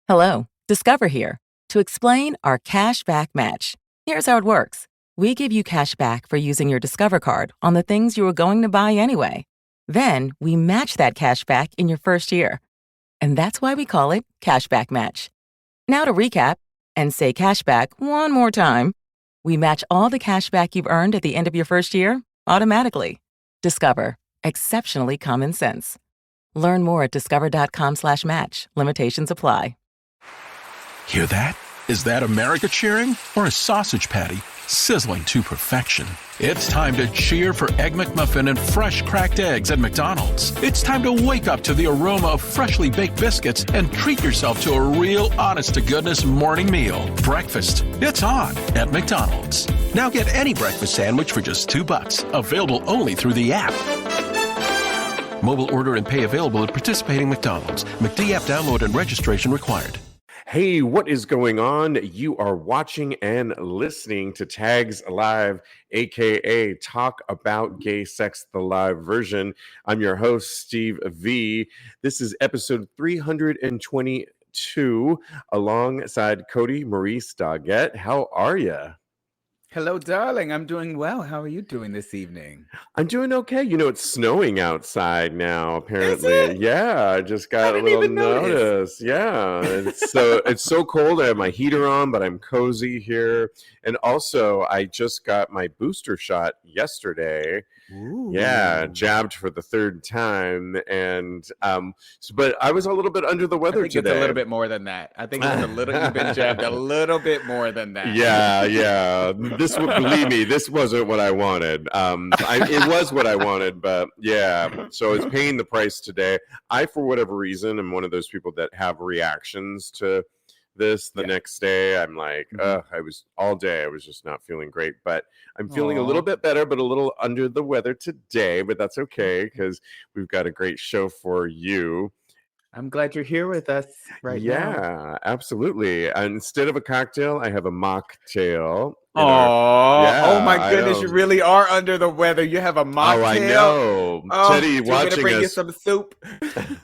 Hello, Discover here to explain our cash back match. Here's how it works. We give you cash back for using your Discover card on the things you were going to buy anyway. Then we match that cash back in your first year. And that's why we call it Cashback Match. Now to recap and say cashback one more time. We match all the cash back you've earned at the end of your first year automatically. Discover. Exceptionally common sense. Learn more at discover.com/match. Limitations apply. Hear that? Is that America cheering or a sausage patty sizzling to perfection? It's time to cheer for Egg McMuffin and fresh cracked eggs at McDonald's. It's time to wake up to the aroma of freshly baked biscuits and treat yourself to a real honest-to-goodness morning meal. Breakfast, it's on at McDonald's. Now get any breakfast sandwich for just $2. Available only through the app. Mobile order and pay available at participating McDonald's. McD app download and registration required. Hey, what is going on? You are watching and listening to Tags Live, aka Talk About Gay Sex, the live version. I'm your host, Steve V. This is episode 322 alongside Kodi Maurice Doggette. How are you? Hello, darling. I'm doing well. How are you doing this evening? I'm doing okay. You know, it's snowing outside now, apparently. Is it? Yeah, I just got a little notice. Yeah. It's so cold. I have my heater on, but I'm cozy here. And also, I just got my booster shot yesterday. Ooh. Yeah, jabbed for the third time. And but I was a little bit under the weather today. It's a little bit more than that. I think it's you've been jabbed a little bit more than that. Yeah. Believe me, this wasn't what I wanted. It was what I wanted, but yeah. So it's paying the price today. I, for whatever reason, am one of those people that have reactions to this the next day. I'm like, I was just not feeling great, but I'm feeling a little bit better, but a little under the weather today, but that's okay because we've got a great show for you. I'm glad you're here with us right now. Yeah, absolutely. And instead of a cocktail, I have a mocktail. Oh my goodness, you really are under the weather. You have a mocktail. Oh, I know. Teddy watching bring us. you some soup.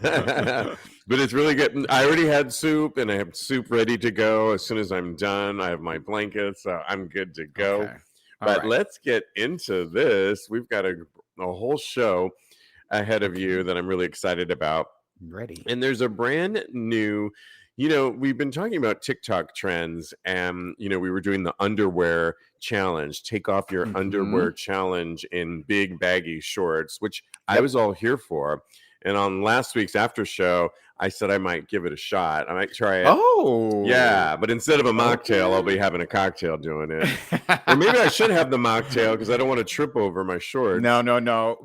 But it's really good. I already had soup, and I have soup ready to go. As soon as I'm done, I have my blankets, so I'm good to go. Okay. But let's get into this. We've got a whole show ahead of you that I'm really excited about. Ready. And there's a brand new, we've been talking about TikTok trends, and, we were doing the underwear challenge, take off your underwear challenge in big baggy shorts, which I was all here for. And on last week's after show, I said I might give it a shot. I might try it. Oh. Yeah, but instead of a mocktail, I'll be having a cocktail doing it. Or maybe I should have the mocktail because I don't want to trip over my shorts. No.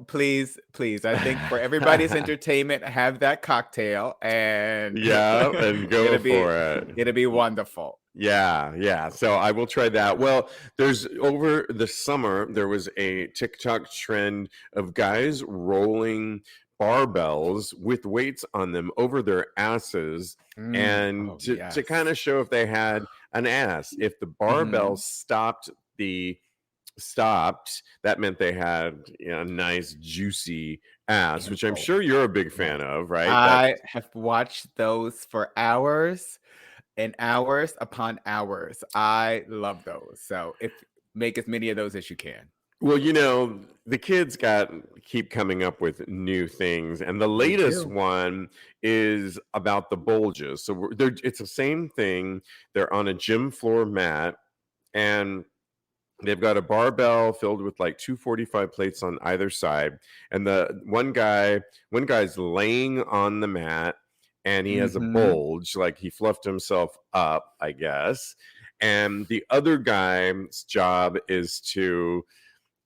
Please. I think for everybody's entertainment, have that cocktail and and go for it. It'll be wonderful. Yeah. So I will try that. Well, over the summer, there was a TikTok trend of guys rolling barbells with weights on them over their asses and to kind of show if they had an ass. If the barbell stopped, that meant they had a nice juicy ass, which I'm sure you're a big fan of, right? I have watched those for hours and hours upon hours. I love those. So make as many of those as you can. Well, the kids keep coming up with new things, and the latest one is about the bulges. So it's the same thing. They're on a gym floor mat, and they've got a barbell filled with like 245 plates on either side, and the one guy's laying on the mat, and he has a bulge, like he fluffed himself up, I guess. And the other guy's job is to.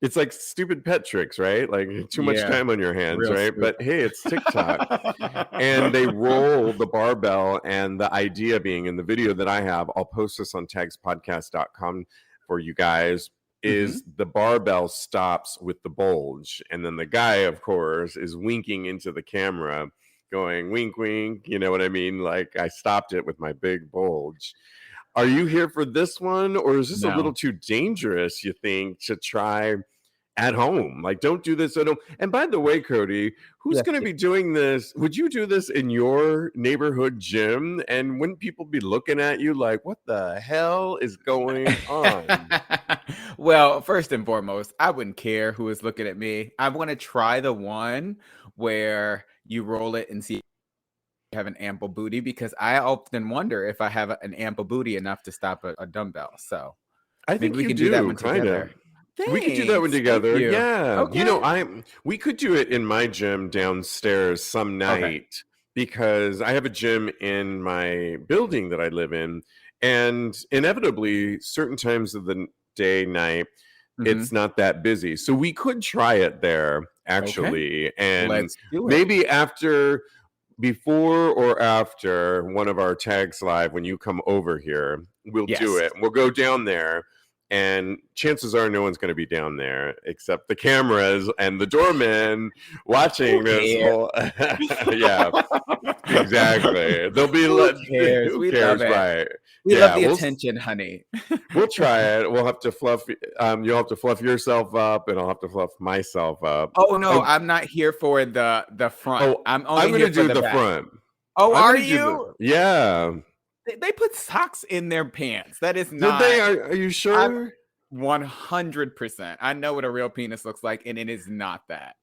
It's like stupid pet tricks, right? Like too much time on your hands, real right? Stupid. But hey, it's TikTok. And they roll the barbell, and the idea being in the video that I have, I'll post this on TAGSPodcast.com for you guys, is the barbell stops with the bulge. And then the guy, of course, is winking into the camera, going, wink, wink. You know what I mean? Like I stopped it with my big bulge. Are you here for this one, or is this a little too dangerous, you think, to try at home. Like, don't do this at home. And by the way, Kodi, who's going to be doing this? Would you do this in your neighborhood gym? And wouldn't people be looking at you like, what the hell is going on? Well, first and foremost, I wouldn't care who is looking at me. I want to try the one where you roll it and see if you have an ample booty, because I often wonder if I have an ample booty enough to stop a dumbbell. So I think maybe we you can do that one kind together. of. We could do that one Thanks. together. Thank you. Yeah. Okay. You know, we could do it in my gym downstairs some night because I have a gym in my building that I live in, and inevitably certain times of the day, night, it's not that busy. So we could try it there actually. And Let's do it. maybe before or after one of our tags live, when you come over here, we'll do it. We'll go down there. And chances are no one's going to be down there except the cameras and the doorman watching this whole. Yeah, exactly. They'll be who cares? Who cares, right? We love the attention, honey. We'll try it. We'll have to fluff. You'll have to fluff yourself up, and I'll have to fluff myself up. Oh no, I'm not here for the front. Oh, I'm only going to here do for the back. front. Oh, are you? Yeah. They put socks in their pants. That is not. Did they? Are you sure? 100%. I know what a real penis looks like, and it is not that.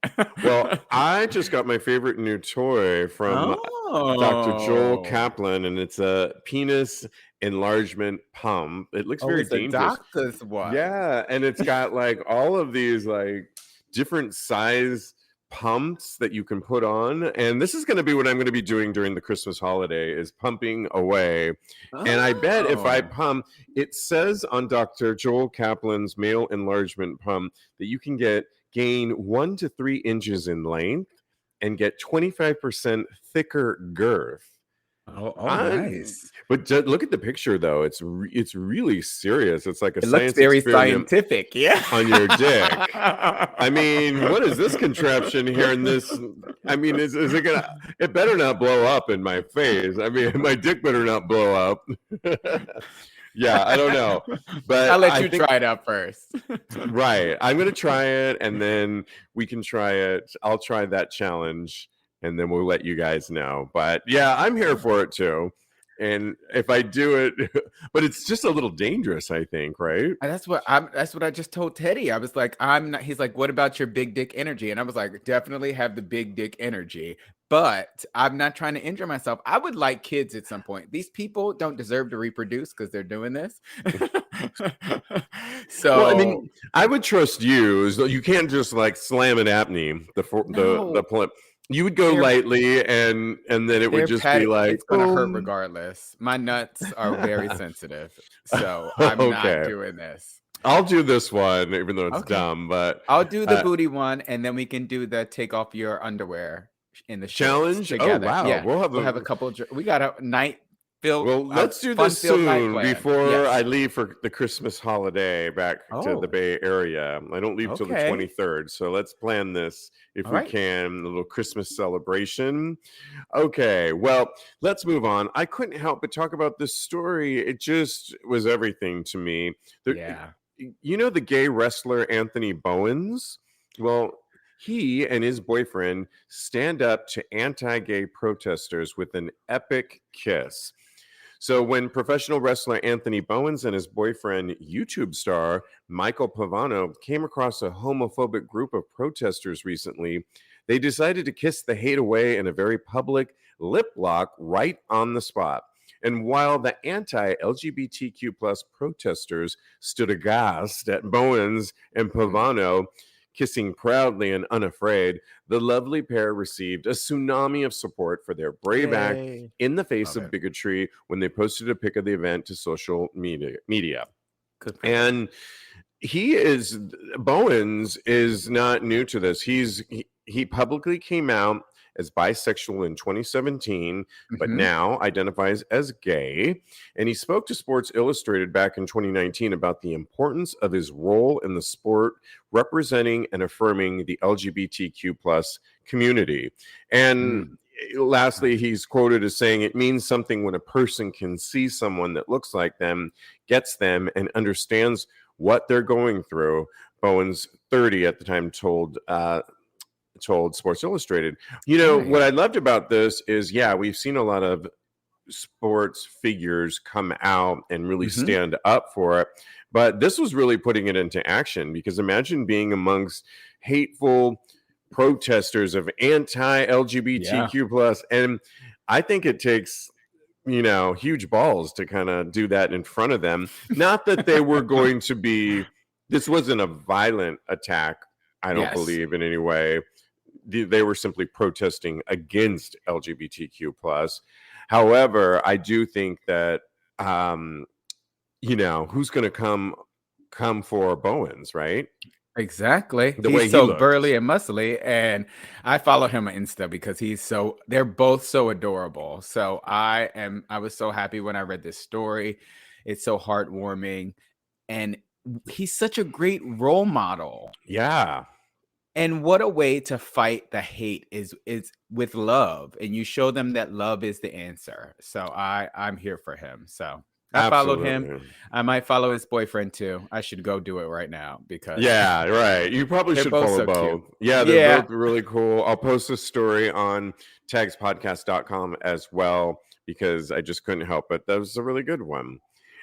Well, I just got my favorite new toy from Dr. Joel Kaplan, and it's a penis enlargement pump. It looks very dangerous. Doctor's one. Yeah, and it's got like all of these like different size pumps that you can put on, and this is going to be what I'm going to be doing during the Christmas holiday, is pumping away. And I bet if I pump, it says on Dr. Joel Kaplan's male enlargement pump that you can gain 1 to 3 inches in length and get 25% thicker girth. Nice. But look at the picture, though. It's really serious. It's like it looks very scientific, on your dick. I mean, what is this contraption here in this? I mean, is it gonna? It better not blow up in my face. I mean, my dick better not blow up. Yeah, I don't know, but I'll let you try it out first. Right, I'm gonna try it, and then we can try it. I'll try that challenge, and then we'll let you guys know. But yeah, I'm here for it too. And if I do it, but it's just a little dangerous, I think, right? That's what I just told Teddy. I was like, I'm not. He's like, what about your big dick energy? And I was like, definitely have the big dick energy, but I'm not trying to injure myself. I would like kids at some point. These people don't deserve to reproduce because they're doing this. So, well, I mean, I would trust you. So you can't just like slam it at me. The plump. You would go lightly, and then it would just be like, it's going to hurt regardless. My nuts are very sensitive, so I'm not doing this. I'll do this one, even though it's dumb. But I'll do the booty one, and then we can do the take off your underwear in the challenge together. Oh wow, yeah. we'll have a couple. We got a night. Well, let's do this soon before I leave for the Christmas holiday back to the Bay Area. I don't leave till the 23rd, so let's plan this if we can. A little Christmas celebration. Okay, well, let's move on. I couldn't help but talk about this story. It just was everything to me. You know the gay wrestler Anthony Bowens? Well, he and his boyfriend stand up to anti-gay protesters with an epic kiss. So when professional wrestler Anthony Bowens and his boyfriend, YouTube star Michael Pavano, came across a homophobic group of protesters recently, they decided to kiss the hate away in a very public lip lock right on the spot. And while the anti-LGBTQ plus protesters stood aghast at Bowens and Pavano kissing proudly and unafraid, the lovely pair received a tsunami of support for their brave act in the face of bigotry when they posted a pic of the event to social media. And Bowens is not new to this. He publicly came out as bisexual in 2017, but now identifies as gay. And he spoke to Sports Illustrated back in 2019 about the importance of his role in the sport, representing and affirming the LGBTQ plus community. And lastly, he's quoted as saying, "It means something when a person can see someone that looks like them, gets them, and understands what they're going through. Bowens, 30 at the time, told Sports Illustrated. What I loved about this is, we've seen a lot of sports figures come out and really stand up for it, but this was really putting it into action, because imagine being amongst hateful protesters of anti-LGBTQ plus, and I think it takes huge balls to kind of do that in front of them. Not that they were going to be, this wasn't a violent attack, I don't believe in any way. They were simply protesting against LGBTQ plus. However, I do think that who's going to come for Bowens, right? Exactly. The way He's he so looks. burly and muscly, and I follow him on Insta because they're both so adorable. So I was so happy when I read this story. It's so heartwarming, and he's such a great role model. Yeah. And what a way to fight the hate is with love, and you show them that love is the answer. So I'm here for him. So I followed him. I might follow his boyfriend too. I should go do it right now because right. You probably should follow both. Cute. Yeah, they're both really cool. I'll post this story on TAGSPodcast.com as well, because I just couldn't help it. That was a really good one.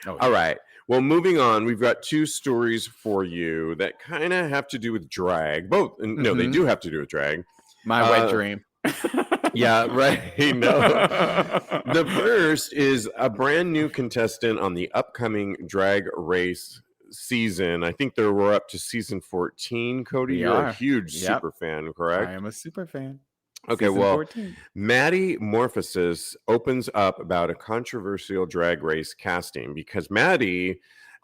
All right. Well, moving on, we've got two stories for you that kind of have to do with drag. Both. No, they do have to do with drag. My wet dream. Yeah, right. No. The first is a brand new contestant on the upcoming Drag Race season. I think we're up to season 14. Kodi, you're a huge super fan, correct? I am a super fan. Okay, season well, 14. Maddie Morphosis opens up about a controversial Drag Race casting, because Maddie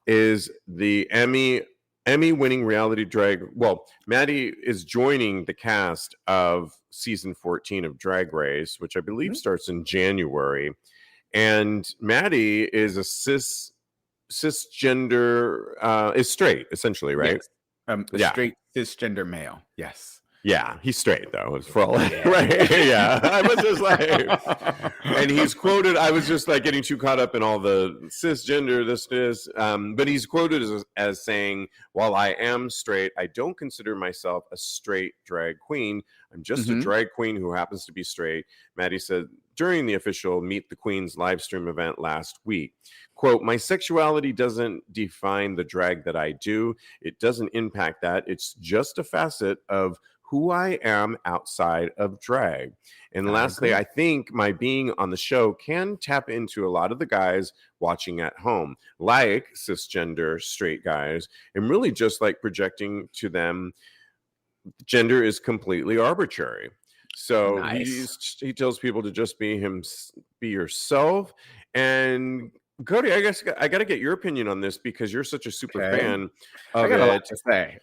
is the Emmy-winning reality drag. Well, Maddie is joining the cast of season 14 of Drag Race, which I believe starts in January. And Maddie is a cisgender, is straight, essentially, right? Yes. Straight cisgender male. Yes. Yeah, he's straight though. It's for all right. Yeah, I was just like, and he's quoted. I was just like getting too caught up in all the cisgender this. But he's quoted as saying, "While I am straight, I don't consider myself a straight drag queen. I'm just a drag queen who happens to be straight." Maddie said during the official Meet the Queens live stream event last week, quote, "My sexuality doesn't define the drag that I do. It doesn't impact that. It's just a facet of who I am outside of drag. And lastly, I think my being on the show can tap into a lot of the guys watching at home, like cisgender straight guys, and really just like projecting to them gender is completely arbitrary." So he tells people to just be yourself. And Kodi, I guess I got to get your opinion on this, because you're such a super fan of it. I got a lot to say.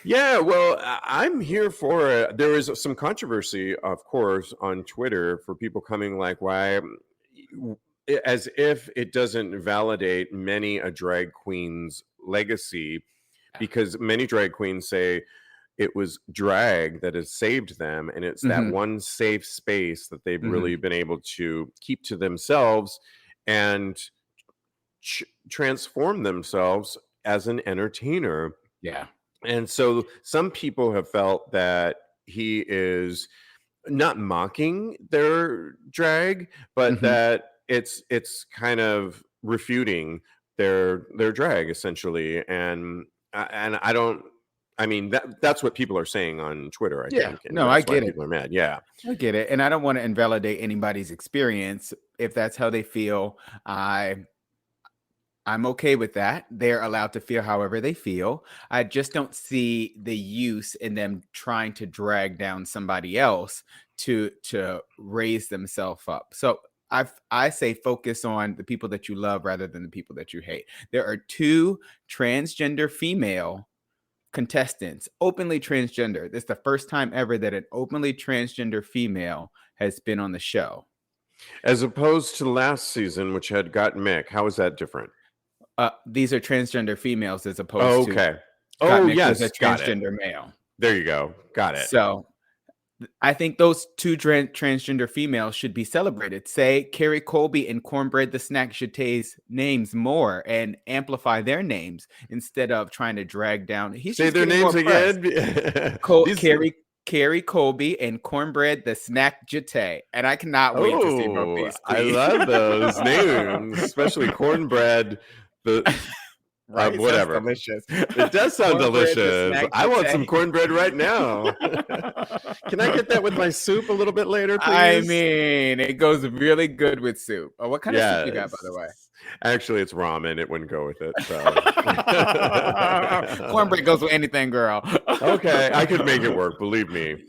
Yeah, well, I'm here for it. There is some controversy, of course, on Twitter for people coming like, why, as if it doesn't validate many a drag queen's legacy, because many drag queens say it was drag that has saved them, and it's that one safe space that they've really been able to keep to themselves and transform themselves as an entertainer. Yeah. And so some people have felt that he is not mocking their drag, but that it's kind of refuting their drag, essentially. And I don't. I mean, that's what people are saying on Twitter, I think. And no, I get it. People are mad. Yeah, I get it. And I don't want to invalidate anybody's experience. If that's how they feel, I'm okay with that. They're allowed to feel however they feel. I just don't see the use in them trying to drag down somebody else to raise themselves up. So I say focus on the people that you love rather than the people that you hate. There are 2 transgender female contestants, openly transgender. This is the first time ever that an openly transgender female has been on the show. As opposed to last season, which had got Mick. How is that different? These are transgender females as opposed to yes, a transgender male. There you go. Got it. So I think those two transgender females should be celebrated. Say Carrie Colby and Cornbread the Snack Jete's names more and amplify their names instead of trying to drag down. He's Say just their getting more names press. again. Carrie Colby and Cornbread the Snack Jete. And I cannot wait to see both these I queens. love those names, especially Cornbread. Right, whatever. delicious. It does sound Cornbread, the delicious. snack I want jete. some cornbread right now. Can I get that with my soup a little bit later, please? I mean, it goes really good with soup. Oh, what kind of soup you got, by the way? Actually, it's ramen. It wouldn't go with it. So cornbread goes with anything, girl. Okay, I could make it work. Believe me.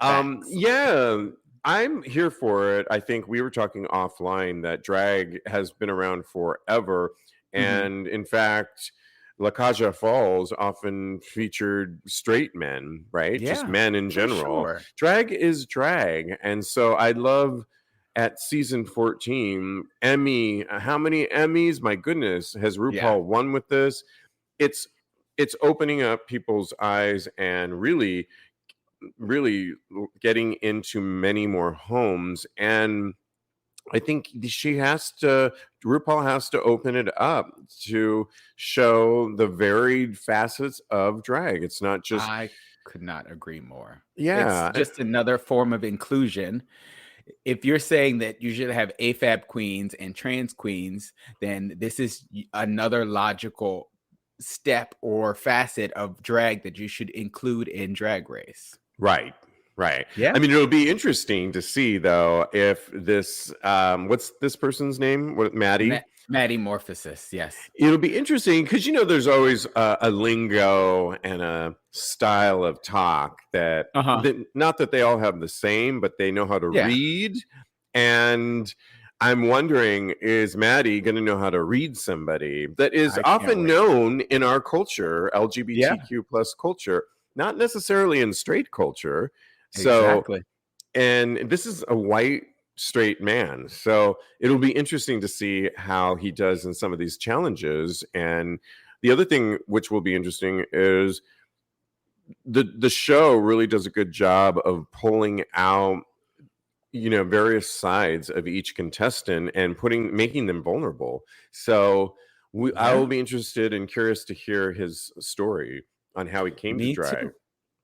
Yeah, I'm here for it. I think we were talking offline that drag has been around forever. And in fact, La Caja Falls often featured straight men, right? Yeah, just men in general. sure. Drag is drag. And so I love at season 14, Emmy, how many Emmys? My goodness, has RuPaul won with this? It's opening up people's eyes and really getting into many more homes. And I think RuPaul has to open it up to show the varied facets of drag. It's not just. I could not agree more. Yeah. It's just another form of inclusion. If you're saying that you should have AFAB queens and trans queens, then this is another logical step or facet of drag that you should include in Drag Race. Right. Yeah. I mean, it'll be interesting to see, though, if this, what's this person's name? Maddie? Maddie Morphosis, yes. It'll be interesting because, there's always a lingo and a style of talk that, not that they all have the same, but they know how to read. And I'm wondering, is Maddie going to know how to read somebody that is often known in our culture, LGBTQ plus culture, not necessarily in straight culture. Exactly. And this is a white straight man. So it'll be interesting to see how he does in some of these challenges. And the other thing which will be interesting is the show really does a good job of pulling out, various sides of each contestant and making them vulnerable. So I will be interested and curious to hear his story on how he came to drag. Too.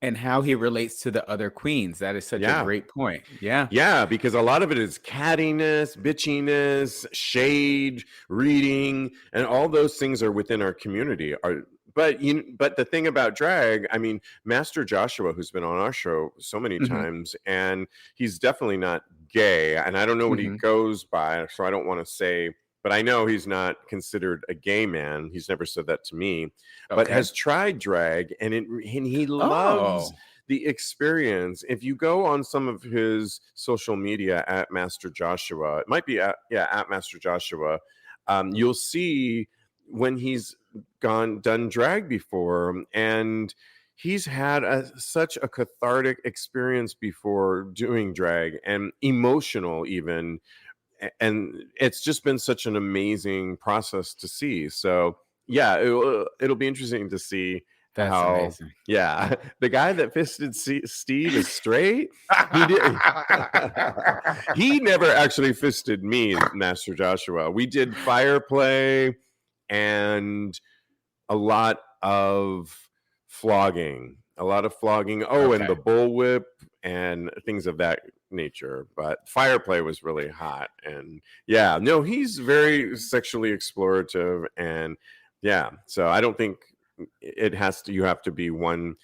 And how he relates to the other queens. That is such a great point. Yeah. Yeah, because a lot of it is cattiness, bitchiness, shade, reading, and all those things are within our community. But the thing about drag, I mean, Master Joshua, who's been on our show so many times, and he's definitely not gay. And I don't know what he goes by, so I don't want to say, but I know he's not considered a gay man. He's never said that to me, but has tried drag, and he loves the experience. If you go on some of his social media at Master Joshua, it might be at Master Joshua, you'll see when he's done drag before, and he's had such a cathartic experience before doing drag, and emotional even. And it's just been such an amazing process to see. So yeah, it'll be interesting to see. That's amazing. Yeah, the guy that fisted Steve is straight. He never actually fisted me, Master Joshua. We did fire play and a lot of flogging. And the bullwhip and things of that nature. But fire play was really hot. And he's very sexually explorative. And so I don't think you have to be one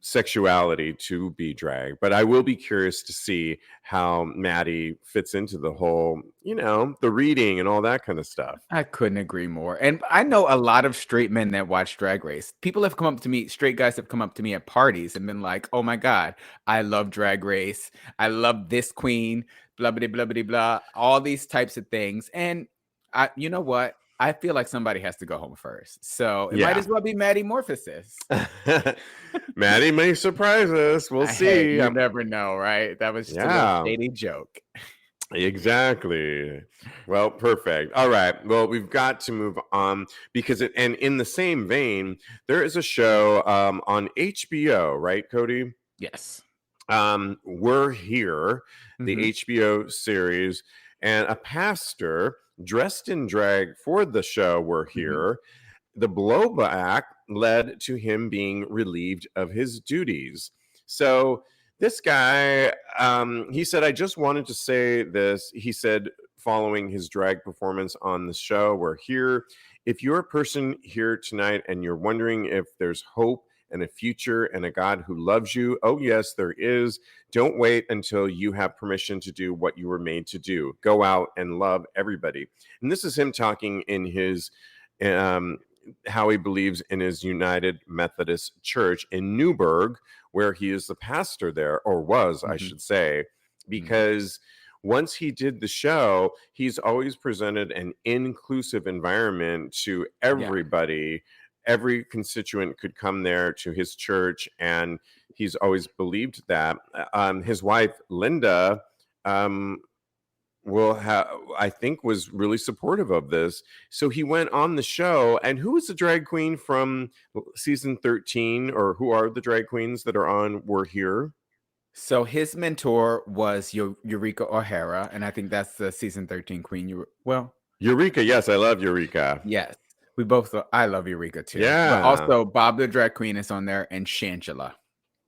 sexuality to be drag, but I will be curious to see how Maddie fits into the whole, the reading and all that kind of stuff. I couldn't agree more. And I know a lot of straight men that watch Drag Race. Straight guys have come up to me at parties and been like, oh my God, I love Drag Race. I love this queen, blah, blah, blah, blah, blah, all these types of things. And you know what? I feel like somebody has to go home first. So it might as well be Maddie Morphosis. Maddie may surprise us. We'll see. You never know, right? That was just a little shady joke. Exactly. Well, perfect. All right. Well, we've got to move on because and in the same vein, there is a show on HBO, right, Kodi? Yes. We're Here, the HBO series, and a pastor dressed in drag for the show We're Here. The blowback led to him being relieved of his duties. So this guy, he said, I just wanted to say this. He said, following his drag performance on the show We're Here, if you're a person here tonight and you're wondering if there's hope and a future and a God who loves you, oh yes, there is. Don't wait until you have permission to do what you were made to do. Go out and love everybody. And this is him talking in his how he believes in his United Methodist Church in Newburgh, where he is the pastor there, or was, I should say, because once he did the show, he's always presented an inclusive environment to everybody. Every constituent could come there to his church, and he's always believed that. His wife, Linda, I think was really supportive of this. So he went on the show. And who is the drag queen from season 13, or who are the drag queens that are on We're Here? So his mentor was Eureka O'Hara, and I think that's the season 13 queen. Eureka, yes, I love Eureka. Yes, I love Eureka too. Yeah. But also Bob the drag queen is on there, and Shangela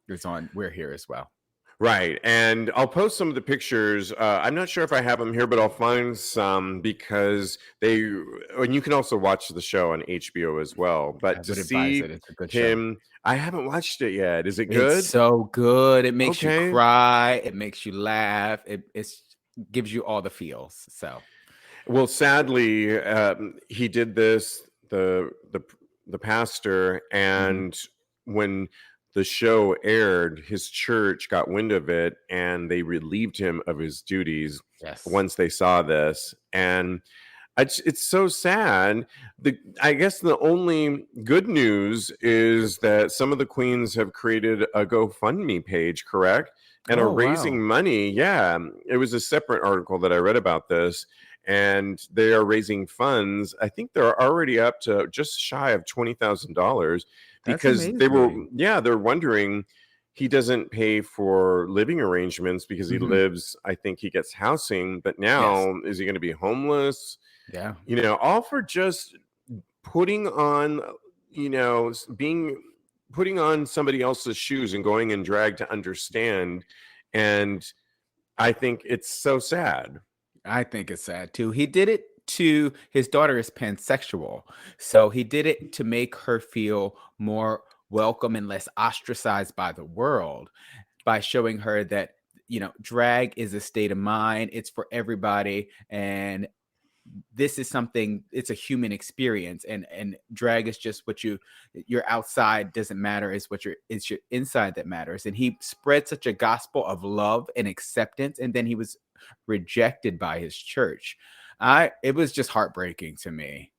is on We're Here as well. Right. And I'll post some of the pictures. I'm not sure if I have them here, but I'll find some because and you can also watch the show on HBO as well. But to see him, I haven't watched it yet. Is it good? It's so good. It makes you cry. It makes you laugh. It gives you all the feels. So, well, sadly, he did this, the pastor, and when the show aired, his church got wind of it, and they relieved him of his duties once they saw this. And it's so sad. I guess the only good news is that some of the queens have created a GoFundMe page, correct? And are raising money. Yeah, it was a separate article that I read about this. And they are raising funds. I think they're already up to just shy of $20,000 because they're wondering, he doesn't pay for living arrangements because he lives, I think he gets housing, but now is he going to be homeless? Yeah. All for just putting on, putting on somebody else's shoes and going in drag to understand. And I think it's so sad. I think it's sad too. He did it to his daughter is pansexual. So he did it to make her feel more welcome and less ostracized by the world by showing her that, drag is a state of mind. It's for everybody. And this is something, it's a human experience, and drag is just what your outside doesn't matter, it's your inside that matters. And he spread such a gospel of love and acceptance, and then he was rejected by his church. It was just heartbreaking to me.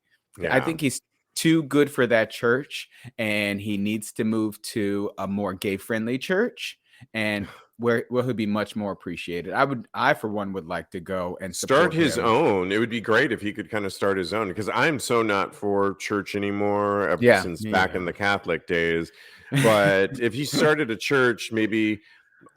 I think he's too good for that church, and he needs to move to a more gay friendly church, and where he'll be much more appreciated. I for one would like to go and start his own. It would be great if he could kind of start his own, because I'm so not for church anymore ever since back in the Catholic days. But if he started a church, maybe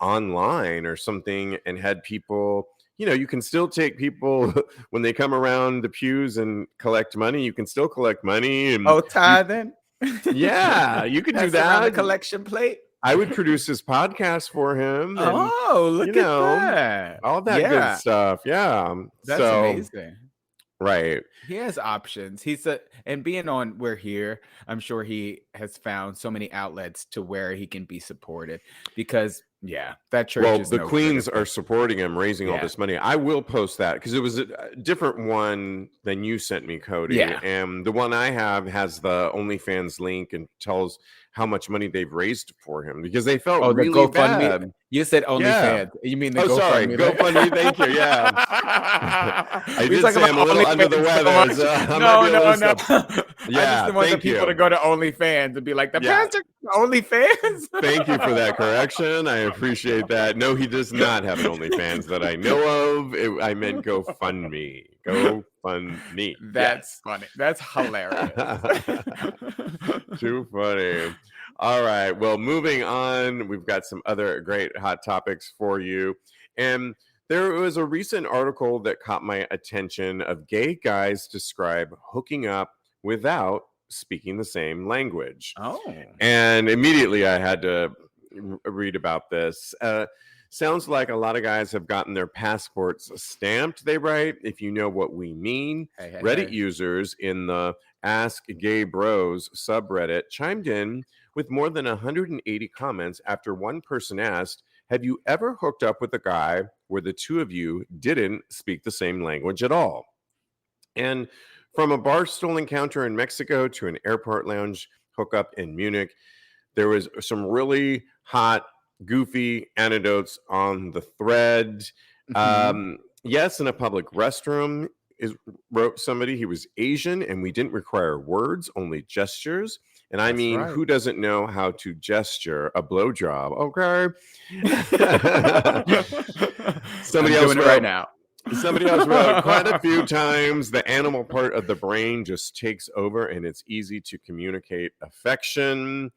online or something, and had people, you can still take people when they come around the pews and collect money. You can still collect money and tithing. Yeah, you could do that. On the collection plate. I would produce his podcast for him. And, look at that. All that good stuff. Yeah. That's amazing. Right. He has options. And being on We're Here, I'm sure he has found so many outlets to where he can be supported, because that church is the queens are supporting him, raising all this money. I will post that because it was a different one than you sent me, Kodi. Yeah. And the one I have has the OnlyFans link and tells how much money they've raised for him, because they felt really the bad. You said OnlyFans. You mean the GoFundMe? Sorry, GoFundMe. Thank you. Yeah, I did say I'm a little under the weather. No. I just want the people to go to OnlyFans and be like, the pastor OnlyFans. Thank you for that correction. I appreciate that. No, he does not have an OnlyFans that I know of. I meant GoFundMe. GoFundMe. That's funny. That's hilarious. Too funny. All right. Well, moving on, we've got some other great hot topics for you. And there was a recent article that caught my attention of gay guys describe hooking up without speaking the same language. Oh. And immediately I had to read about this. Sounds like a lot of guys have gotten their passports stamped, they write, if you know what we mean. Reddit users in the Ask Gay Bros subreddit chimed in with more than 180 comments after one person asked, have you ever hooked up with a guy where the two of you didn't speak the same language at all? And from a bar stool encounter in Mexico to an airport lounge hookup in Munich, there was some really hot, goofy anecdotes on the thread. Yes, in a public restroom, wrote somebody, he was Asian and we didn't require words, only gestures. And I mean, who doesn't know how to gesture a blowjob? Okay. Somebody else wrote, right now. Somebody else wrote, quite a few times the animal part of the brain just takes over and it's easy to communicate affection.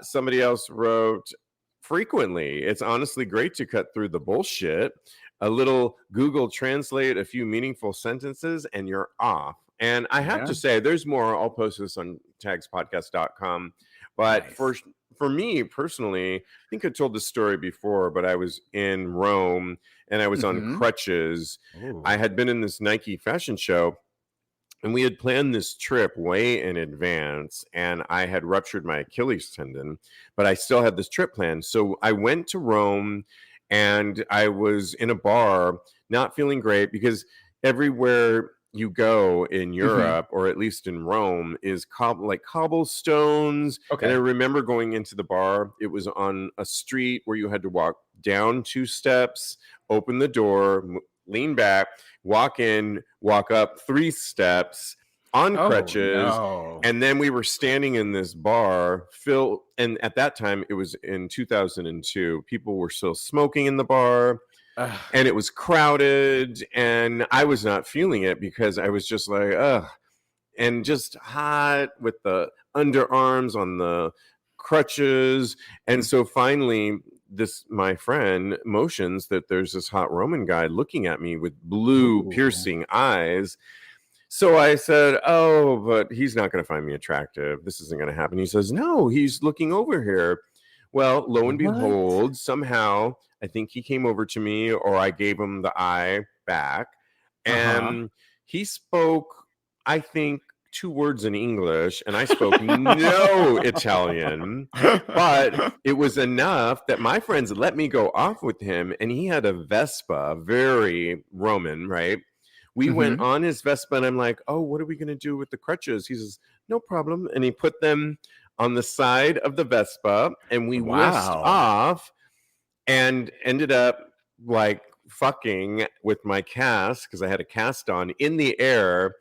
Somebody else wrote, frequently, it's honestly great to cut through the bullshit. A little Google Translate, a few meaningful sentences, and you're off. And I have to say, there's more. I'll post this on TAGSPodcast.com. But for me personally, I think I told this story before, but I was in Rome and I was on crutches. Ooh. I had been in this Nike fashion show. And we had planned this trip way in advance, and I had ruptured my Achilles tendon, but I still had this trip planned. So I went to Rome, and I was in a bar, not feeling great, because everywhere you go in Europe, or at least in Rome, is like cobblestones. Okay. And I remember going into the bar. It was on a street where you had to walk down 2 steps, open the door, lean back, walk in, walk up 3 steps on crutches. No. And then we were standing in this bar, and at that time, it was in 2002. People were still smoking in the bar, and it was crowded, and I was not feeling it because I was just like, ugh, and just hot with the underarms on the crutches. And so finally, my friend motions that there's this hot Roman guy looking at me with blue piercing eyes. So I said, oh, but he's not going to find me attractive. This isn't going to happen. He says, no, he's looking over here. Well, lo and behold, somehow I think he came over to me, or I gave him the eye back. And he spoke, I think, 2 words in English, and I spoke no Italian, but it was enough that my friends let me go off with him, and he had a Vespa, very Roman, right? We went on his Vespa, and I'm like, oh, what are we going to do with the crutches? He says, no problem. And he put them on the side of the Vespa, and we whisked off and ended up like fucking with my cast, because I had a cast on, in the air.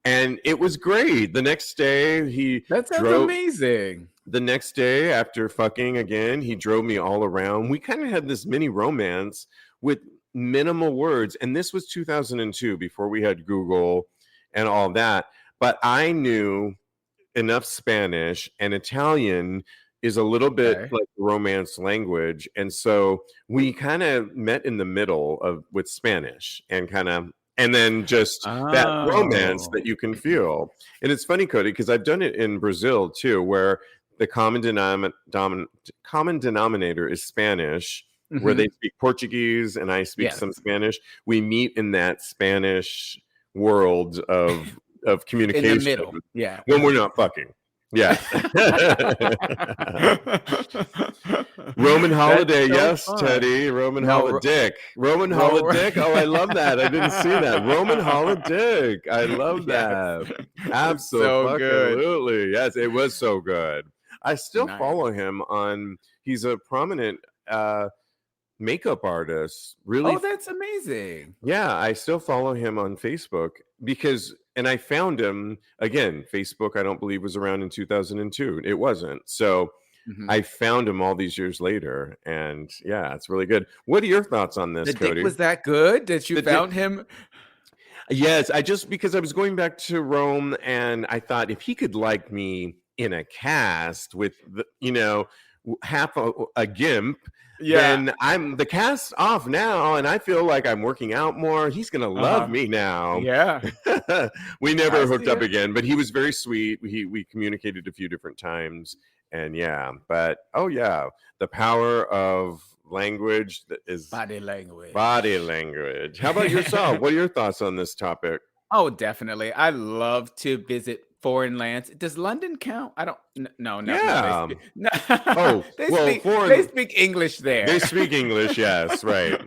And it was great. The next day, that sounds amazing. The next day, after fucking again, he drove me all around. We kind of had this mini romance with minimal words. And this was 2002, before we had Google and all that. But I knew enough Spanish, and Italian is a little bit like romance language. And so we kind of met in the middle with Spanish, and then just that romance that you can feel. And it's funny, Kodi, because I've done it in Brazil too, where the common denominator is Spanish, where they speak Portuguese and I speak some Spanish. We meet in that Spanish world of communication. In the middle. Yeah. When we're not fucking. Yeah. Roman holiday, so yes, fun. Teddy. Roman holiday. Roman holiday. Oh, I love that. I didn't see that. Roman holiday. I love that. Absolutely. So yes, it was so good. I still follow him on. He's a prominent makeup artist. Really? Oh, that's amazing. Yeah, I still follow him on Facebook because. And I found him, again, Facebook, I don't believe, was around in 2002. It wasn't. So I found him all these years later. And yeah, it's really good. What are your thoughts on this, Kodi? Dick was that good that you found him? Yes, because I was going back to Rome, and I thought if he could like me in a cast with half a gimp, then I'm the cast off now, and I feel like I'm working out more. He's gonna love me now. Yeah. We never hooked up again, but he was very sweet. We communicated a few different times, and but the power of language is body language. How about yourself? What are your thoughts on this topic? Oh, definitely. I love to visit foreign lands. Does London count? I don't. No. Yeah. They speak English there. They speak English. Yes, right.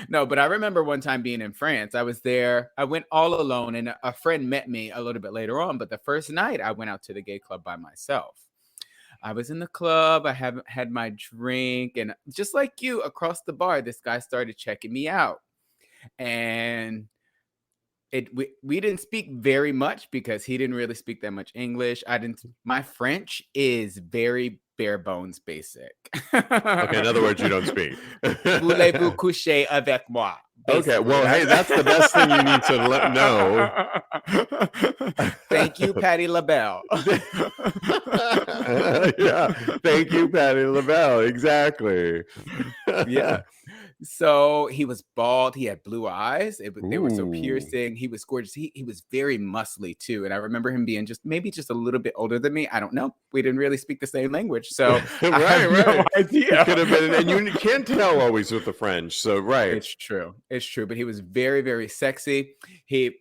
No, but I remember one time being in France. I was there. I went all alone, and a friend met me a little bit later on. But the first night, I went out to the gay club by myself. I was in the club. I haven't had my drink, and just like you, across the bar, this guy started checking me out, and we didn't speak very much because he didn't really speak that much English. My French is very bare bones basic. Okay, in other words, you don't speak. Voulez-vous coucher avec moi? Basically. Okay, well, hey, that's the best thing you need to know. Thank you, Patti LaBelle. Yeah, thank you, Patti LaBelle. Exactly. Yeah. So he was bald. He had blue eyes. They were so piercing. He was gorgeous. He was very muscly too. And I remember him being maybe just a little bit older than me. I don't know. We didn't really speak the same language. So I have no idea. Could have been, and you can't tell always with the French. So, right. It's true. But he was very, very sexy. He,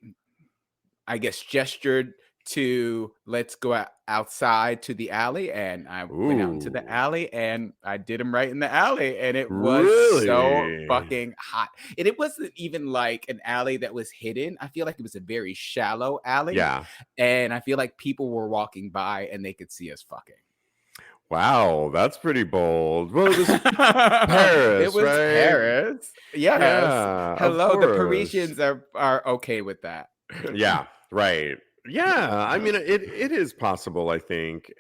I guess, gestured to let's go outside to the alley, and I went out into the alley, and I did him right in the alley, and it was so fucking hot. And it wasn't even like an alley that was hidden. I feel like it was a very shallow alley. Yeah. And I feel like people were walking by and they could see us fucking. Wow, that's pretty bold. Well, it was Paris. It was right? Paris. Yes. Yeah, hello, the Parisians are okay with that. Yeah, right. Yeah, I mean, it is possible, I think.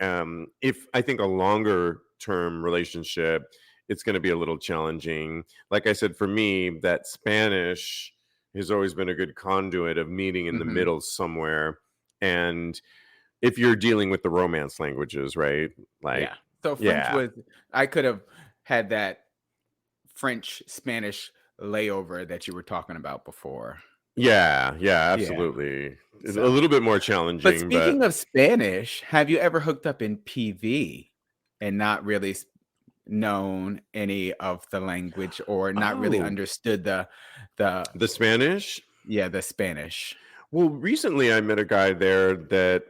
If I think a longer term relationship, it's going to be a little challenging. Like I said, for me, that Spanish has always been a good conduit of meeting in the middle somewhere. And if you're dealing with the romance languages, right? Like, so French was, I could have had that French-Spanish layover that you were talking about before. Yeah, absolutely. It's a little bit more challenging. But speaking of Spanish, have you ever hooked up in PV and not really known any of the language or not really understood the Spanish? Yeah, the Spanish. Well, recently I met a guy there that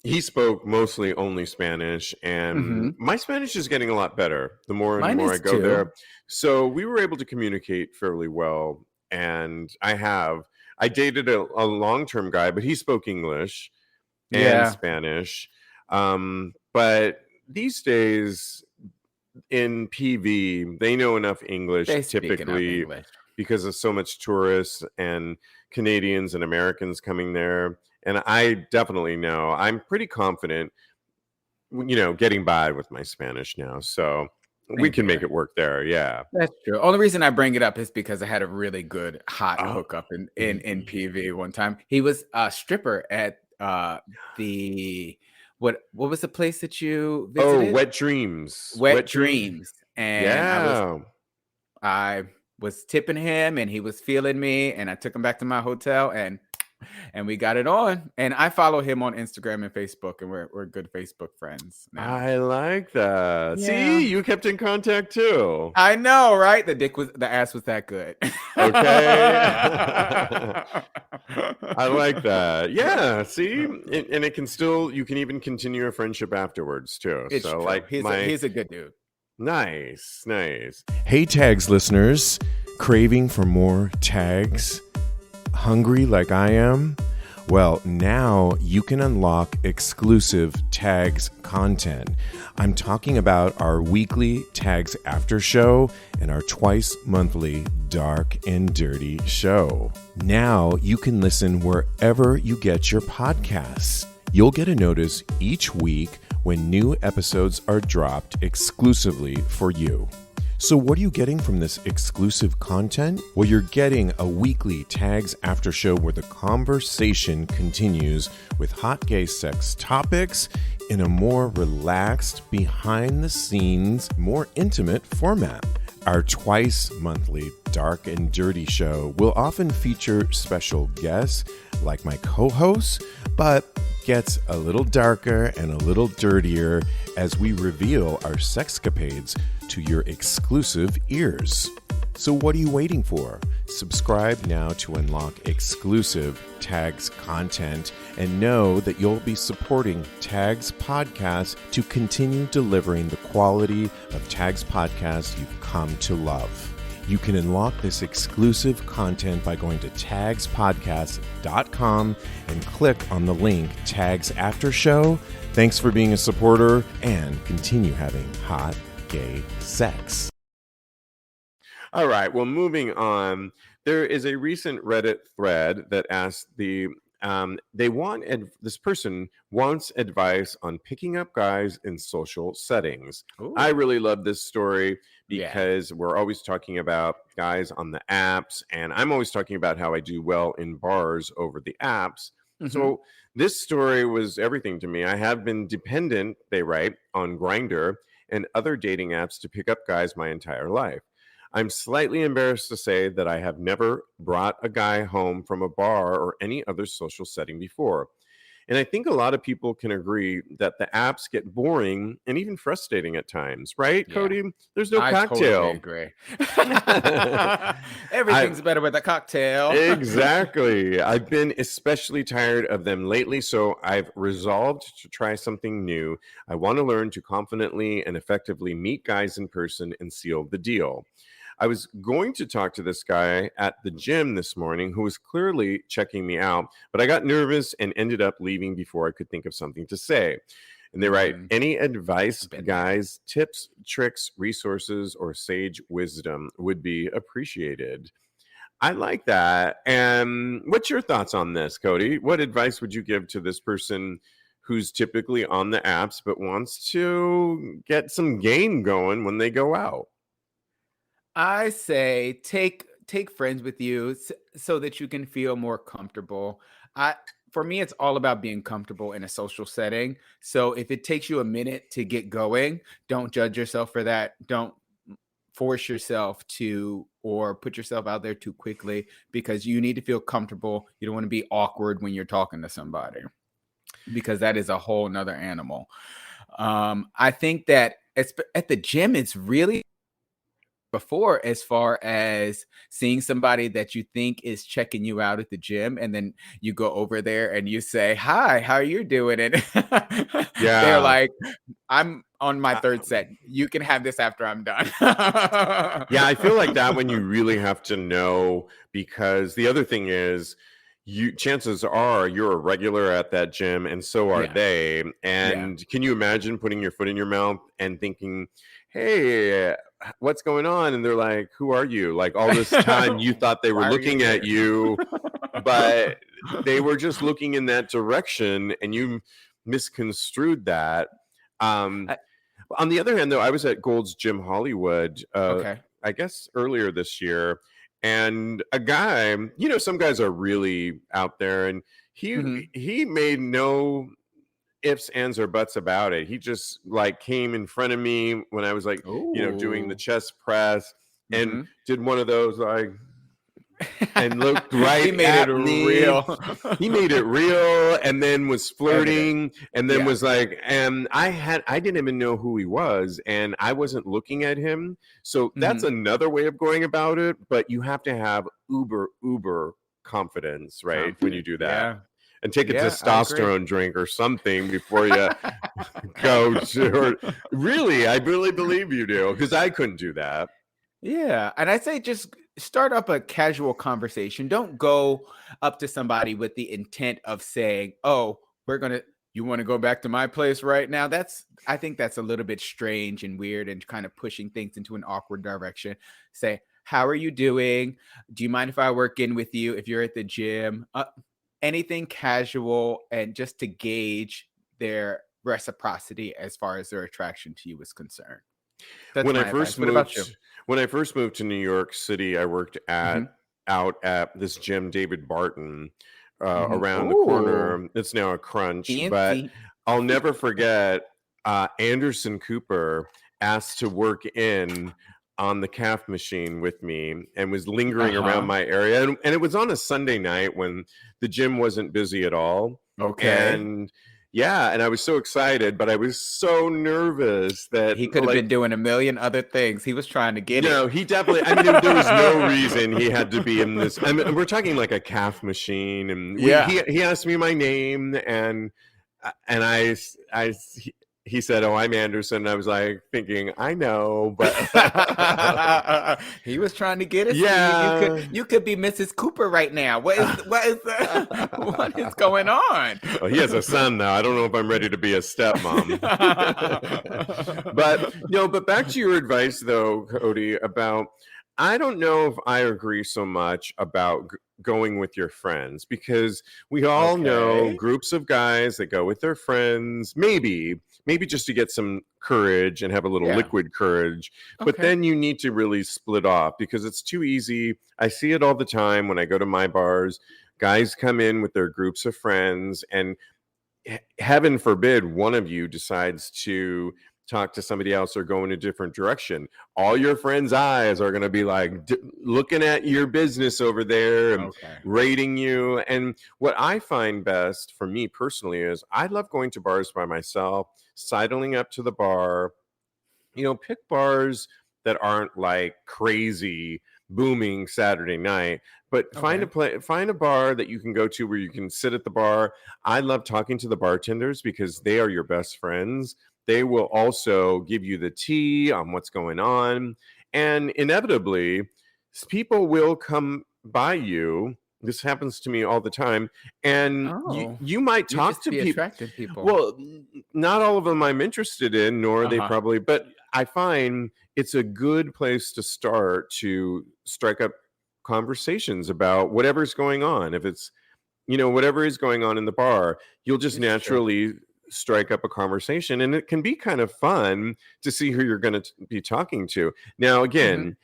he spoke mostly only Spanish, and my Spanish is getting a lot better the more and more I go there. So we were able to communicate fairly well. And I dated a long-term guy, but he spoke English and Spanish. But these days in PV, they know enough English typically because of so much tourists and Canadians and Americans coming there. And I definitely know, I'm pretty confident, getting by with my Spanish now. So we can make it work there. Yeah, that's true. Only reason I bring it up is because I had a really good hot hookup in PV one time. He was a stripper at the what was the place that you visited? Wet Dreams. Wet Dreams. And I was tipping him, and he was feeling me, and I took him back to my hotel, and we got it on. And I follow him on Instagram and Facebook, and we're good Facebook friends now. I like that. Yeah. See, you kept in contact too. I know, right? The ass was that good. Okay. I like that. Yeah. See, and it can you can even continue a friendship afterwards too. It's so true. Like he's a good dude. Nice. Hey, Tags listeners, craving for more tags? Hungry like I am? Well, now you can unlock exclusive Tags content. I'm talking about our weekly Tags After Show and our twice monthly Dark and Dirty Show. Now you can listen wherever you get your podcasts. You'll get a notice each week when new episodes are dropped exclusively for you. So what are you getting from this exclusive content? Well, you're getting a weekly Tags After Show where the conversation continues with hot gay sex topics in a more relaxed, behind-the-scenes, more intimate format. Our twice monthly Dark and Dirty show will often feature special guests like my co-hosts, but gets a little darker and a little dirtier as we reveal our sexcapades to your exclusive ears. So what are you waiting for? Subscribe now to unlock exclusive Tags content and know that you'll be supporting Tags Podcast to continue delivering the quality of Tags Podcast you've come to love. You can unlock this exclusive content by going to TAGSPodcast.com and click on the link Tags After Show. Thanks for being a supporter and continue having hot gay sex. All right. Well, moving on, there is a recent Reddit thread that asked this person wants advice on picking up guys in social settings. Ooh. I really love this story because we're always talking about guys on the apps, and I'm always talking about how I do well in bars over the apps. So this story was everything to me. I have been dependent, they write, on Grindr and other dating apps to pick up guys my entire life. I'm slightly embarrassed to say that I have never brought a guy home from a bar or any other social setting before. And I think a lot of people can agree that the apps get boring and even frustrating at times, right, Kodi? There's no cocktail. I totally agree. Everything's better with a cocktail. Exactly. I've been especially tired of them lately, so I've resolved to try something new. I want to learn to confidently and effectively meet guys in person and seal the deal. I was going to talk to this guy at the gym this morning who was clearly checking me out, but I got nervous and ended up leaving before I could think of something to say. And they write, any advice, guys, tips, tricks, resources, or sage wisdom would be appreciated. I like that. And what's your thoughts on this, Kodi? What advice would you give to this person who's typically on the apps but wants to get some game going when they go out? I say take friends with you so that you can feel more comfortable. For me, it's all about being comfortable in a social setting. So if it takes you a minute to get going, don't judge yourself for that. Don't force yourself to or put yourself out there too quickly because you need to feel comfortable. You don't want to be awkward when you're talking to somebody because that is a whole nother animal. I think that at the gym, it's really before as far as seeing somebody that you think is checking you out at the gym and then you go over there and you say, hi, how are you doing? And they're like, I'm on my third set. You can have this after I'm done. Yeah, I feel like that when you really have to know, because the other thing is chances are you're a regular at that gym and so are they. And can you imagine putting your foot in your mouth and thinking, hey, what's going on? And they're like, who are you? Like all this time you thought they were looking at you, but they were just looking in that direction and you misconstrued that. On the other hand, though, I was at Gold's Gym Hollywood, I guess earlier this year, and a guy, some guys are really out there, and he made no ifs, ands, or buts about it. He just like came in front of me when I was like, doing the chest press and did one of those like and looked right he made at it me. real. He made it real and then was flirting and then was like, and I didn't even know who he was and I wasn't looking at him. So that's another way of going about it, but you have to have uber confidence, right? When you do that. And take a testosterone drink or something before you go to. Really, I really believe you do, because I couldn't do that. Yeah, and I say just start up a casual conversation. Don't go up to somebody with the intent of saying, "Oh, you want to go back to my place right now?" I think that's a little bit strange and weird and kind of pushing things into an awkward direction. Say, "How are you doing? Do you mind if I work in with you if you're at the gym?" Anything casual and just to gauge their reciprocity as far as their attraction to you is concerned. That's When I my first advice. What about you? moved to New York City, I worked out at this gym, David Barton, around the Ooh, corner. It's now a Crunch, but fancy. I'll never forget Anderson Cooper asked to work in on the calf machine with me and was lingering around my area. And it was on a Sunday night when the gym wasn't busy at all. Okay. And yeah, and I was so excited, but I was so nervous that He could have been doing a million other things. He was trying to get no, it. he definitely. I mean, there was no reason he had to be in this. I mean, we're talking like a calf machine, and he asked me my name, and he said, "Oh, I'm Anderson." And I was like thinking, I know, but he was trying to get it. Yeah, you could be Mrs. Cooper right now. What is what is going on? Well, he has a son now. I don't know if I'm ready to be a stepmom. But back to your advice though, Kodi, about I don't know if I agree so much about going with your friends, because we all know groups of guys that go with their friends, maybe just to get some courage and have a little liquid courage. But then you need to really split off, because it's too easy. I see it all the time when I go to my bars. Guys come in with their groups of friends, and heaven forbid one of you decides to talk to somebody else or go in a different direction. All your friends' eyes are going to be like looking at your business over there and rating you. And what I find best for me personally is I love going to bars by myself, sidling up to the bar, pick bars that aren't like crazy booming Saturday night, but find a bar that you can go to where you can sit at the bar. I love talking to the bartenders because they are your best friends. They will also give you the tea on what's going on. And inevitably, people will come by you. This happens to me all the time. And you might talk to people. Well, not all of them I'm interested in, nor are they probably, but I find it's a good place to start to strike up conversations about whatever's going on. If it's, whatever is going on in the bar, you'll just naturally strike up a conversation, and it can be kind of fun to see who you're going to be talking to. Now, again,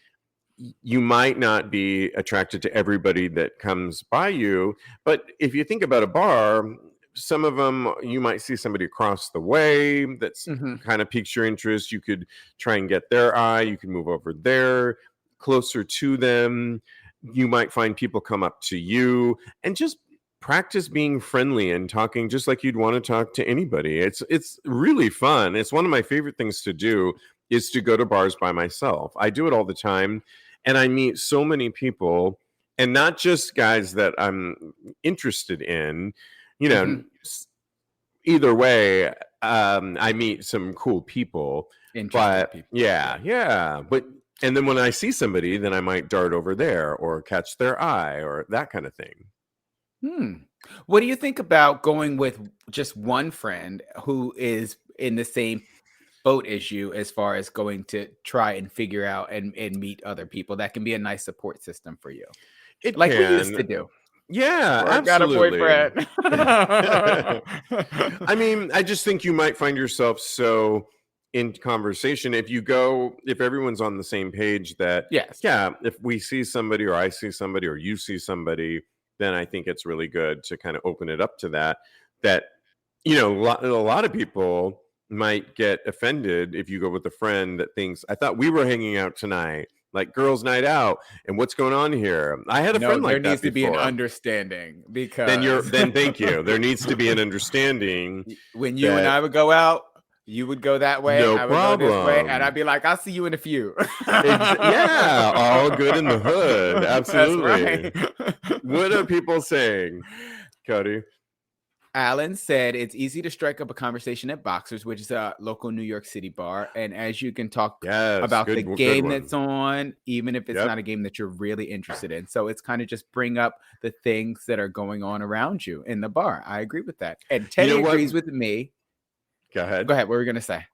you might not be attracted to everybody that comes by you, but if you think about a bar, some of them you might see somebody across the way that's kind of piques your interest. You could try and get their eye. You can move over there closer to them. You might find people come up to you, and just practice being friendly and talking just like you'd want to talk to anybody. It's really fun. It's one of my favorite things to do, is to go to bars by myself. I do it all the time, and I meet so many people, and not just guys that I'm interested in. Either way, I meet some cool people. But and then when I see somebody, then I might dart over there or catch their eye or that kind of thing. What do you think about going with just one friend who is in the same boat as you, as far as going to try and figure out and meet other people? That can be a nice support system for you. It like can. we used to do. Yeah, I got a boyfriend. I mean, I just think you might find yourself so in conversation if everyone's on the same page that if we see somebody, or I see somebody, or you see somebody, then I think it's really good to kind of open it up to that a lot of people might get offended if you go with a friend that thinks, I thought we were hanging out tonight, like girls' night out, and what's going on here? I had a friend like that. There needs to be an understanding, because then thank you. There needs to be an understanding. When you and I would go out, you would go that way, no I would problem. go this way, and I'd be like, I'll see you in a few. Yeah, all good in the hood. Absolutely. Right. What are people saying, Kodi? Alan said it's easy to strike up a conversation at Boxers, which is a local New York City bar. And as you can talk about the game that's on, even if it's not a game that you're really interested in. So it's kind of just bring up the things that are going on around you in the bar. I agree with that. And Teddy agrees with me. Go ahead. What were we going to say?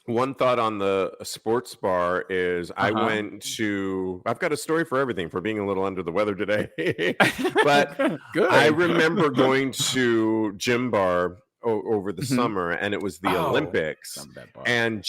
One thought on the sports bar is I've got a story for everything, for being a little under the weather today. But Good. I remember going to gym bar over the summer, and it was the Olympics, and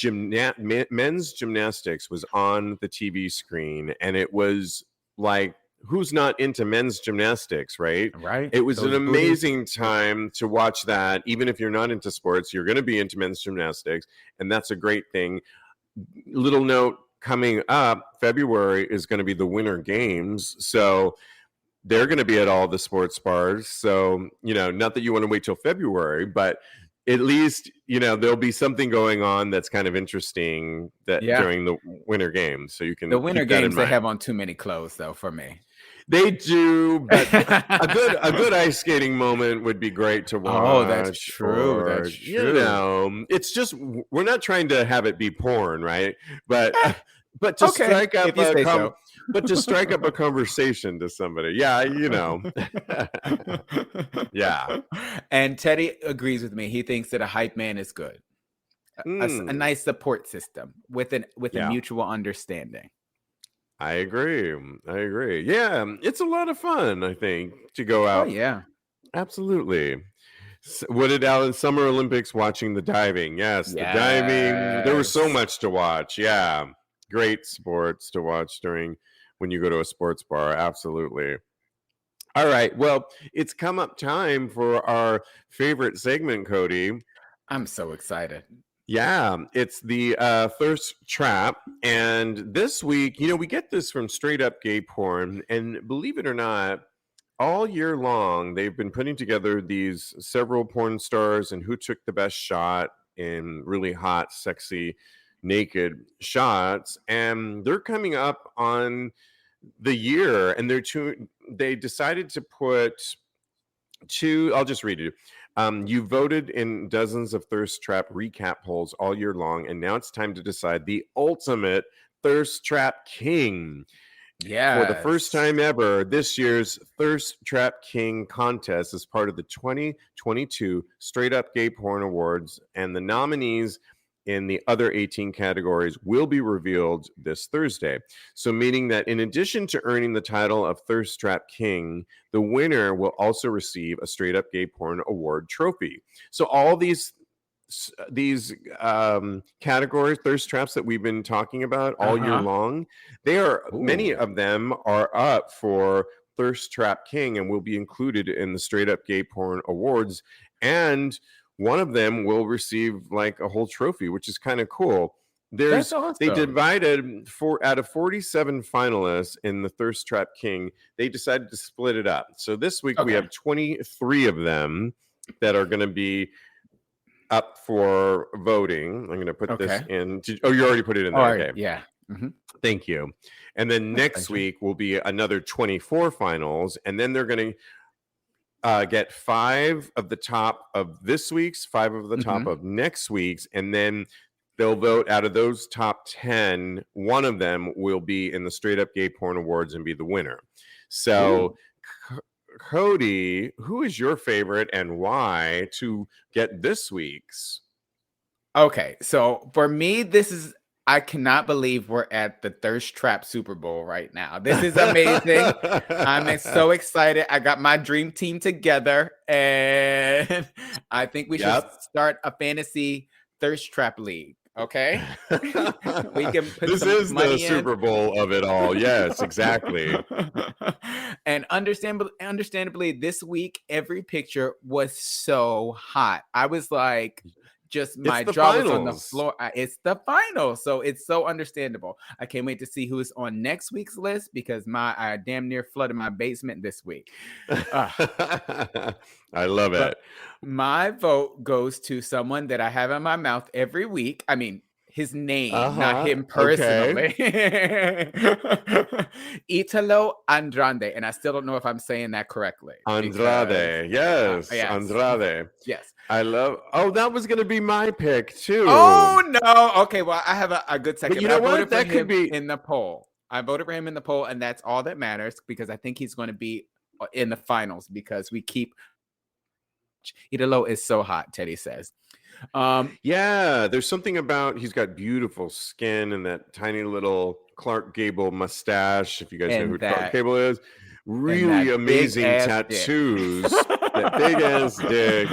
men's gymnastics was on the TV screen, and it was like, who's not into men's gymnastics, right? Right. It was an amazing time to watch that. Even if you're not into sports, you're going to be into men's gymnastics, and that's a great thing. Little note, coming up, February is going to be the Winter Games, so they're going to be at all the sports bars. So, not that you want to wait till February, but at least, there'll be something going on that's kind of interesting during the Winter Games. So you can. The Winter Games, they have on too many clothes, though, for me. They do, but a good ice skating moment would be great to watch. Oh, that's true. That's true. It's just, we're not trying to have it be porn, right? But to strike up to strike up a conversation to somebody. Yeah, Yeah. And Teddy agrees with me. He thinks that a hype man is good. A nice support system with a mutual understanding. I agree. Yeah, it's a lot of fun, I think, to go out. Oh, yeah. Absolutely. What did Alan Summer Olympics watching the diving? Yes, the diving. There was so much to watch. Yeah. Great sports to watch when you go to a sports bar. Absolutely. All right. Well, it's come up time for our favorite segment, Kodi. I'm so excited. Yeah, it's the thirst trap. And this week, we get this from Straight Up Gay Porn. And believe it or not, all year long, they've been putting together these several porn stars and who took the best shot in really hot, sexy, naked shots. And they're coming up on the year. And they decided to put two, I'll just read it. You voted in dozens of thirst trap recap polls all year long, and now it's time to decide the ultimate thirst trap king. Yeah. For the first time ever, this year's Thirst Trap King contest is part of the 2022 Straight Up Gay Porn Awards, and the nominees in the other 18 categories will be revealed this Thursday. So meaning that in addition to earning the title of Thirst Trap King, the winner will also receive a Straight Up Gay Porn Award trophy. So all these categories, thirst traps that we've been talking about all year long, many of them are up for Thirst Trap King and will be included in the Straight Up Gay Porn Awards. And one of them will receive like a whole trophy, which is kind of cool. That's awesome. They divided out of 47 finalists in the Thirst Trap King. They decided to split it up. So this week we have 23 of them that are going to be up for voting. I'm going to put this in. You already put it in there. Okay. Yeah. Mm-hmm. Thank you. And then next week will be another 24 finals, and then they're going to get 5 of the top of this week's, 5 of the top of next week's, and then they'll vote out of those top 10. One of them will be in the Straight Up Gay Porn Awards and be the winner. So, Kodi, who is your favorite and why to get this week's? Okay, so for me, I cannot believe we're at the Thirst Trap Super Bowl right now. This is amazing. I'm so excited. I got my dream team together, and I think we should start a fantasy Thirst Trap league. Okay, we can put this is the Super Bowl of it all. Yes, exactly. And understandably, this week every picture was so hot. I was like, my jaw was on the floor. It's the final, so it's so understandable. I can't wait to see who's on next week's list because I damn near flooded my basement this week. I love it. My vote goes to someone that I have in my mouth every week. I mean, his name, not him personally. Italo Andrade, and I still don't know if I'm saying that correctly. Andrade, yes. Andrade. Yes. I love. Oh, that was going to be my pick too. Oh no. Okay, well, I have a good second. But you know what? That could be in the poll. I voted for him in the poll, and that's all that matters because I think he's going to be in the finals because we keep. Italo is so hot, Teddy says. Yeah, there's something about he's got beautiful skin and that tiny little Clark Gable mustache. If you guys know who Clark Gable is. really amazing tattoos, that big ass dick,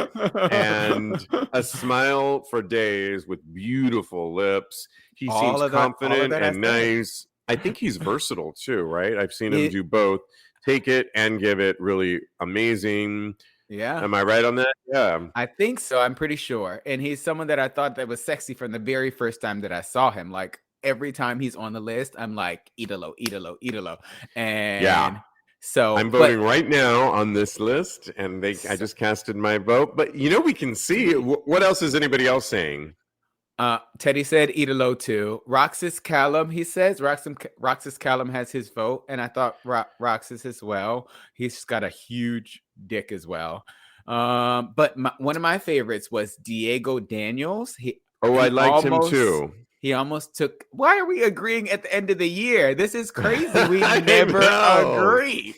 and a smile for days with beautiful lips. He seems confident and nice. I think he's versatile too, right? I've seen him do both. Take it and give it. Really amazing. Yeah. Am I right on that? Yeah. I think so. I'm pretty sure. And he's someone that I thought that was sexy from the very first time that I saw him. Like every time he's on the list, I'm like, Idolo, Idolo, Idolo. And yeah. So I'm voting right now on this list, and I just casted my vote. But we can see what else is anybody else saying? Teddy said Idolo too. Roxas Callum, he says Roxas Callum has his vote, and I thought Roxas as well. He's got a huge dick as well. But one of my favorites was Diego Daniels. I liked him too. He almost took. Why are we agreeing at the end of the year? This is crazy. We never agree.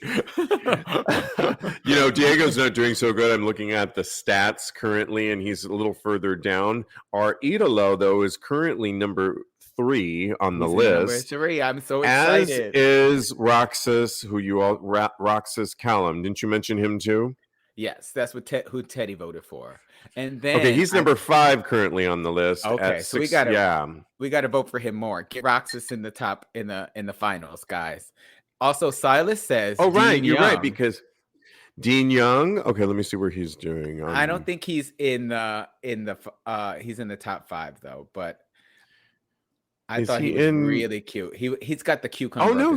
Diego's not doing so good. I'm looking at the stats currently, and he's a little further down. Our Idolo, though, is currently number 3 on the list. Number 3. I'm so excited. As is Roxas, Roxas Callum. Didn't you mention him too? Yes, that's who Teddy voted for. And then he's number 5 currently on the list. Okay, so we gotta vote for him more. Get Roxas in the top in the finals, guys. Also, Silas says, "Oh, right, you're right because Dean Young." Okay, let me see where he's doing. I don't think he's he's in the top 5 though, but I thought he was really cute. He's got the cucumber. Oh no,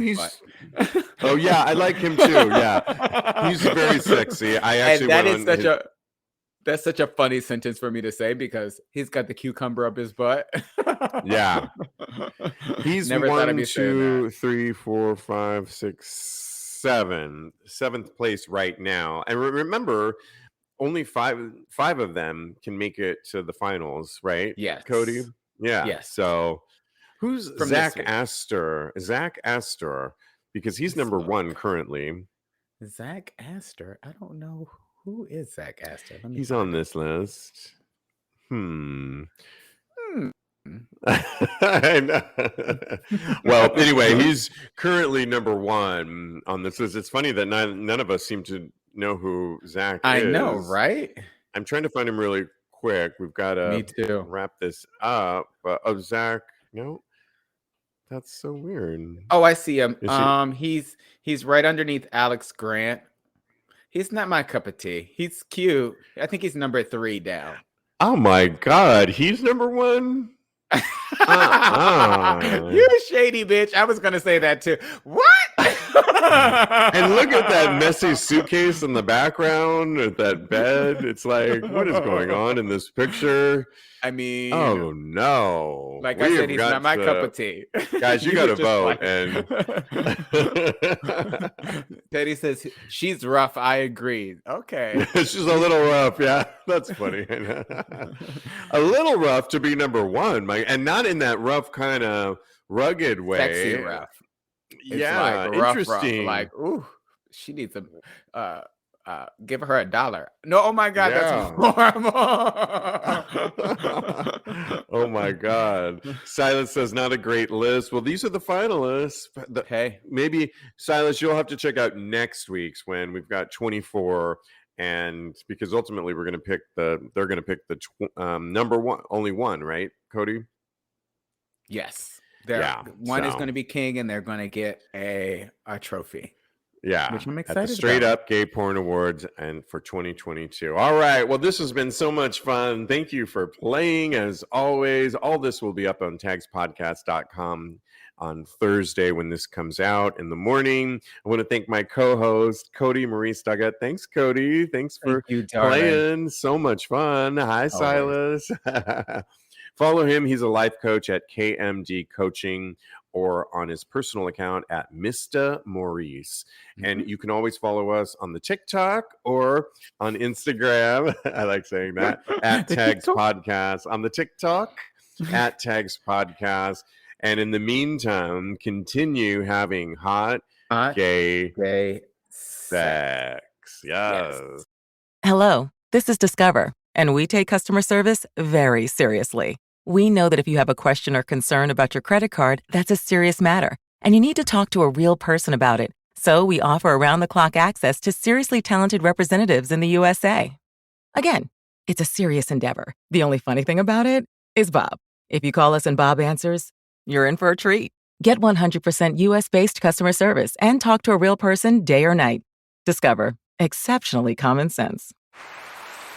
oh yeah, I like him too. Yeah, he's very sexy. That's such a funny sentence for me to say because he's got the cucumber up his butt. Yeah, he's never 1, 2, 3, 4, 5, 6, 7, 7th place right now. And remember, only five of them can make it to the finals, right? Yes, Kodi. Yeah. Yes. So. Who's Zach Astor? Zach Astor, because he's number 1 currently. Zach Astor? I don't know who is Zach Astor. He's on this list. Well, anyway, he's currently number 1 on this list. It's funny that none of us seem to know who Zach is. I know, right? I'm trying to find him really quick. We've got to wrap this up. Zach, no. That's so weird. Oh, I see him. He's right underneath Alex Grant. He's not my cup of tea. He's cute. I think he's number 3 down. Oh my God, he's number 1. You shady bitch. I was gonna say that too. What? And look at that messy suitcase in the background at that bed. It's like, what is going on in this picture? I mean, oh no! Like I said, he's not my cup of tea. Guys, you got to vote. And Teddy says she's rough. I agree. Okay, she's a little rough. Yeah, that's funny. A little rough to be number 1, and not in that rough kind of rugged way. Sexy rough. Yeah, like rough, interesting. Like, ooh, she needs some. Give her $1. No, oh my God, that's horrible. Oh my God. Silas says not a great list. Well, these are the finalists. Hey, maybe Silas, you'll have to check out next week's when we've got 24, and because ultimately they're going to pick the number 1, only 1, right, Kodi? Yes. One is going to be king, and they're going to get a trophy. Yeah, which I'm excited at the Straight Up Gay Porn Awards and for 2022. All right, well, this has been so much fun. Thank you for playing, as always. All this will be up on TAGSPodcast.com on Thursday when this comes out in the morning. I want to thank my co-host, Kodi Maurice Doggette. Thanks, Kodi. Thanks for playing. So much fun. Hi, Silas. Follow him. He's a life coach at KMD Coaching, or on his personal account at Mr. Maurice. And you can always follow us on the TikTok or on Instagram. I like saying that, at TAGSPodcast. On the TikTok, at TAGSPodcast. And in the meantime, continue having hot gay sex. Yes. Hello, this is Discover, and we take customer service very seriously. We know that if you have a question or concern about your credit card, that's a serious matter, and you need to talk to a real person about it. So we offer around-the-clock access to seriously talented representatives in the USA. Again, it's a serious endeavor. The only funny thing about it is Bob. If you call us and Bob answers, you're in for a treat. Get 100% US-based customer service and talk to a real person day or night. Discover exceptionally common sense.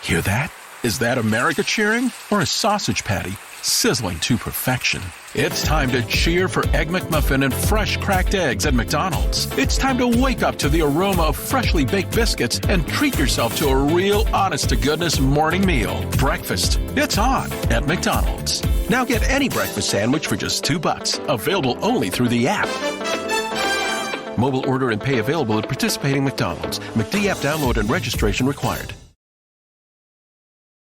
Hear that? Is that America cheering or a sausage patty sizzling to perfection? It's time to cheer for Egg McMuffin and fresh cracked eggs at McDonald's. It's time to wake up to the aroma of freshly baked biscuits and treat yourself to a real honest-to-goodness morning meal. Breakfast, it's on at McDonald's. Now get any breakfast sandwich for just $2. Available only through the app. Mobile order and pay available at participating McDonald's. McD app download and registration required.